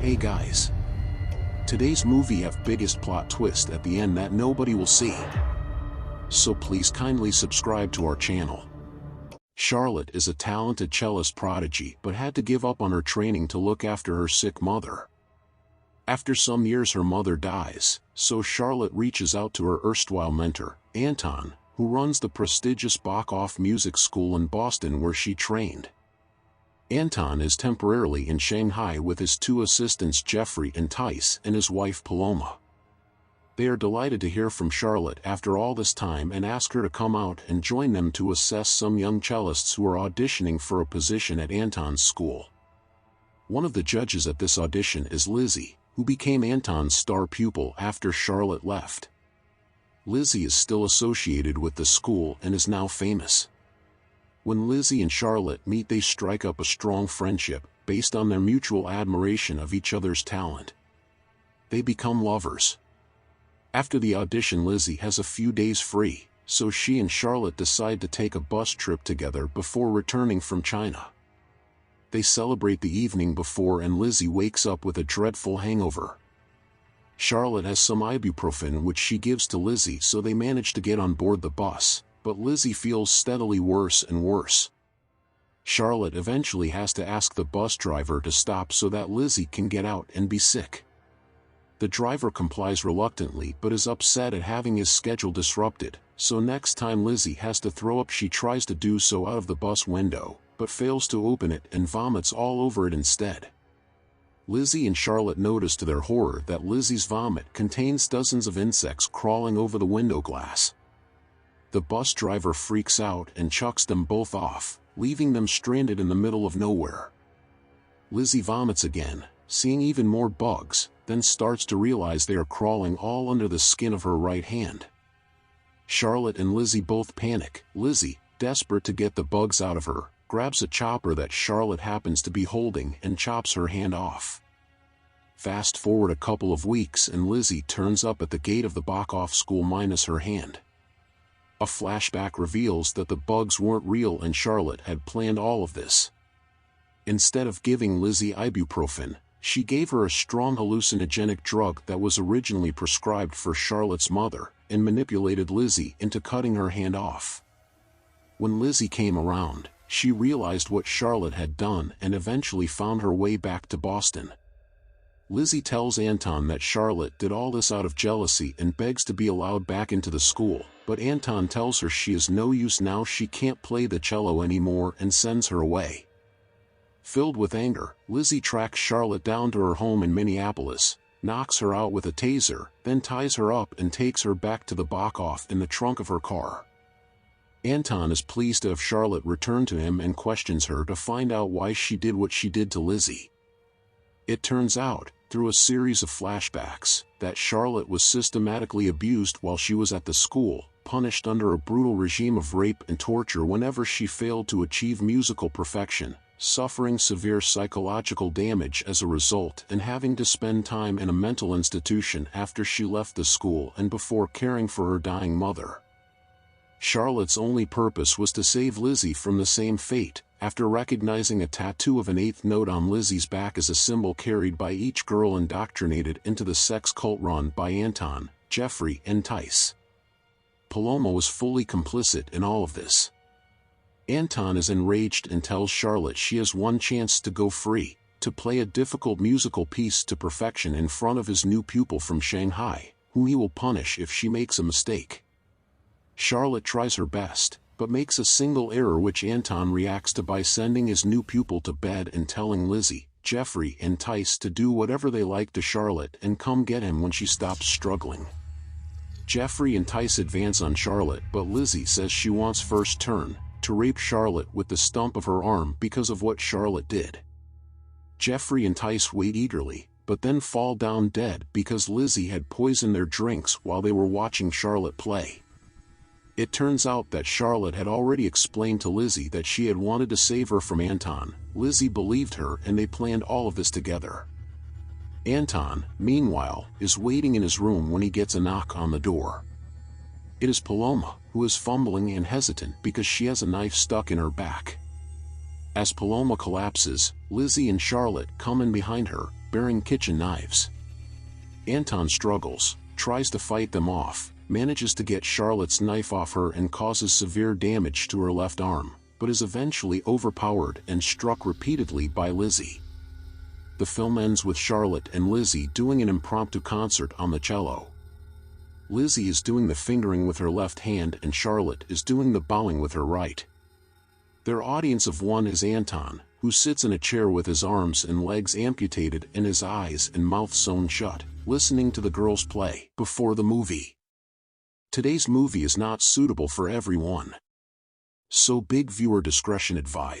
Hey guys. Today's movie have biggest plot twist at the end that nobody will see. So please kindly subscribe to our channel. Charlotte is a talented cellist prodigy but had to give up on her training to look after her sick mother. After some years her mother dies, so Charlotte reaches out to her erstwhile mentor, Anton, who runs the prestigious Bach music school in Boston where she trained. Anton is temporarily in Shanghai with his two assistants Jeffrey and Tice and his wife Paloma. They are delighted to hear from Charlotte after all this time and ask her to come out and join them to assess some young cellists who are auditioning for a position at Anton's school. One of the judges at this audition is Lizzie, who became Anton's star pupil after Charlotte left. Lizzie is still associated with the school and is now famous. When Lizzie and Charlotte meet, they strike up a strong friendship based on their mutual admiration of each other's talent. They become lovers. After the audition, Lizzie has a few days free, so she and Charlotte decide to take a bus trip together before returning from China. They celebrate the evening before and Lizzie wakes up with a dreadful hangover. Charlotte has some ibuprofen which she gives to Lizzie, so they manage to get on board the bus, but Lizzie feels steadily worse and worse. Charlotte eventually has to ask the bus driver to stop so that Lizzie can get out and be sick. The driver complies reluctantly but is upset at having his schedule disrupted, so next time Lizzie has to throw up she tries to do so out of the bus window, but fails to open it and vomits all over it instead. Lizzie and Charlotte notice to their horror that Lizzie's vomit contains dozens of insects crawling over the window glass. The bus driver freaks out and chucks them both off, leaving them stranded in the middle of nowhere. Lizzie vomits again, seeing even more bugs, then starts to realize they are crawling all under the skin of her right hand. Charlotte and Lizzie both panic. Lizzie, desperate to get the bugs out of her, grabs a chopper that Charlotte happens to be holding and chops her hand off. Fast forward a couple of weeks and Lizzie turns up at the gate of the Bach school minus her hand. A flashback reveals that the bugs weren't real and Charlotte had planned all of this. Instead of giving Lizzie ibuprofen, she gave her a strong hallucinogenic drug that was originally prescribed for Charlotte's mother, and manipulated Lizzie into cutting her hand off. When Lizzie came around, she realized what Charlotte had done and eventually found her way back to Boston. Lizzie tells Anton that Charlotte did all this out of jealousy and begs to be allowed back into the school, but Anton tells her she is no use now, she can't play the cello anymore, and sends her away. Filled with anger, Lizzie tracks Charlotte down to her home in Minneapolis, knocks her out with a taser, then ties her up and takes her back to the Bach in the trunk of her car. Anton is pleased to have Charlotte return to him and questions her to find out why she did what she did to Lizzie. It turns out, through a series of flashbacks, that Charlotte was systematically abused while she was at the school, punished under a brutal regime of rape and torture whenever she failed to achieve musical perfection, suffering severe psychological damage as a result and having to spend time in a mental institution after she left the school and before caring for her dying mother. Charlotte's only purpose was to save Lizzie from the same fate, after recognizing a tattoo of an eighth note on Lizzie's back as a symbol carried by each girl indoctrinated into the sex cult run by Anton, Jeffrey and Tice. Paloma was fully complicit in all of this. Anton is enraged and tells Charlotte she has one chance to go free, to play a difficult musical piece to perfection in front of his new pupil from Shanghai, whom he will punish if she makes a mistake. Charlotte tries her best, but makes a single error which Anton reacts to by sending his new pupil to bed and telling Lizzie, Jeffrey and Tice to do whatever they like to Charlotte and come get him when she stops struggling. Jeffrey and Tice advance on Charlotte, but Lizzie says she wants first turn, to rape Charlotte with the stump of her arm because of what Charlotte did. Jeffrey and Tice wait eagerly, but then fall down dead because Lizzie had poisoned their drinks while they were watching Charlotte play. It turns out that Charlotte had already explained to Lizzie that she had wanted to save her from Anton. Lizzie believed her and they planned all of this together. Anton, meanwhile, is waiting in his room when he gets a knock on the door. It is Paloma, who is fumbling and hesitant because she has a knife stuck in her back. As Paloma collapses, Lizzie and Charlotte come in behind her, bearing kitchen knives. Anton struggles, tries to fight them off, manages to get Charlotte's knife off her and causes severe damage to her left arm, but is eventually overpowered and struck repeatedly by Lizzie. The film ends with Charlotte and Lizzie doing an impromptu concert on the cello. Lizzie is doing the fingering with her left hand and Charlotte is doing the bowing with her right. Their audience of one is Anton, who sits in a chair with his arms and legs amputated and his eyes and mouth sewn shut, listening to the girls play before the movie. Today's movie is not suitable for everyone, so big viewer discretion advised.